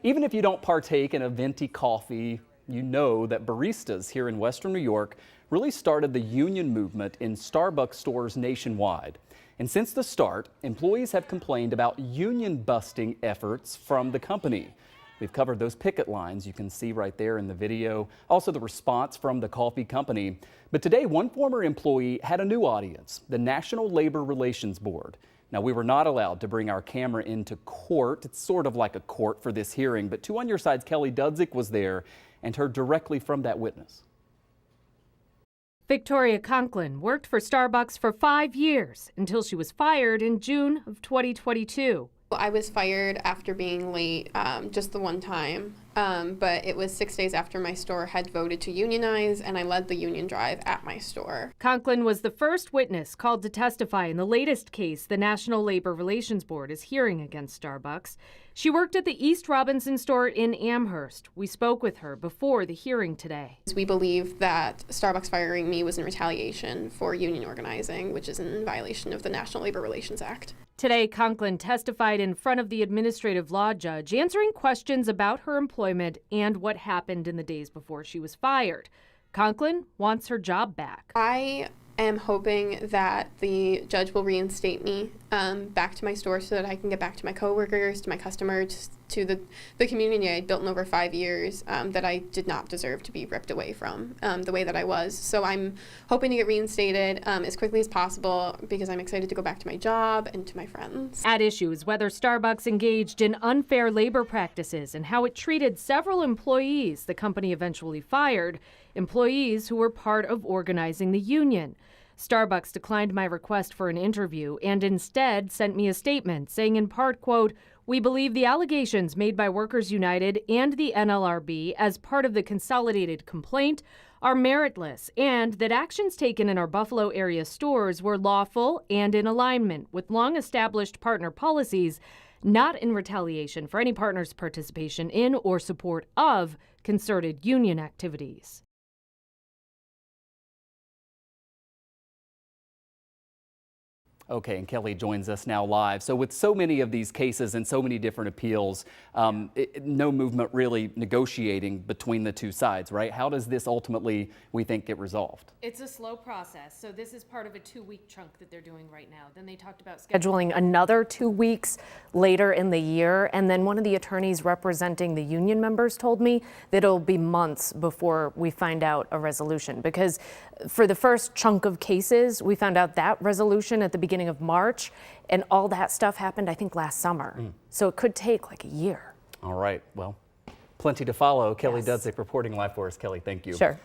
Even if you don't partake in a venti coffee, you know that baristas here in Western New York really started the union movement in Starbucks stores nationwide. And since the start, employees have complained about union busting efforts from the company. We've covered those picket lines you can see right there in the video, also the response from the coffee company. But today, one former employee had a new audience, the National Labor Relations Board. Now, we were not allowed to bring our camera into court. It's sort of like a court for this hearing, but 2 on Your Side's Kelly Dudzik was there and heard directly from that witness. Victoria Conklin worked for Starbucks for 5 years until she was fired in June of 2022. I was fired after being late just the one time, but it was 6 days after my store had voted to unionize, and I led the union drive at my store. Conklin was the first witness called to testify in the latest case the National Labor Relations Board is hearing against Starbucks. She worked at the East Robinson store in Amherst. We spoke with her before the hearing today. We believe that Starbucks firing me was in retaliation for union organizing, which is in violation of the National Labor Relations Act. Today, Conklin testified in front of the administrative law judge, answering questions about her employment and what happened in the days before she was fired. Conklin wants her job back. I am hoping that the judge will reinstate me back to my store so that I can get back to my coworkers, to my customers, to the community I built in over 5 years that I did not deserve to be ripped away from the way that I was. So I'm hoping to get reinstated as quickly as possible because I'm excited to go back to my job and to my friends. At issue is whether Starbucks engaged in unfair labor practices and how it treated several employees the company eventually fired, employees who were part of organizing the union. Starbucks declined my request for an interview and instead sent me a statement saying in part, quote, "We believe the allegations made by Workers United and the NLRB as part of the consolidated complaint are meritless and that actions taken in our Buffalo area stores were lawful and in alignment with long-established partner policies, not in retaliation for any partner's participation in or support of concerted union activities." Okay, and Kelly joins us now live. So with so many of these cases and so many different appeals, no movement really negotiating between the two sides, right? How does this ultimately, we think, get resolved? It's a slow process. So this is part of a 2-week chunk that they're doing right now. Then they talked about scheduling another 2 weeks later in the year. And then one of the attorneys representing the union members told me that it'll be months before we find out a resolution. Because for the first chunk of cases, we found out that resolution at the beginning of March, and all that stuff happened, I think, last summer. So it could take like a year. All right. Well, plenty to follow. Kelly Yes. Dudzik reporting live for us. Kelly, thank you. Sure.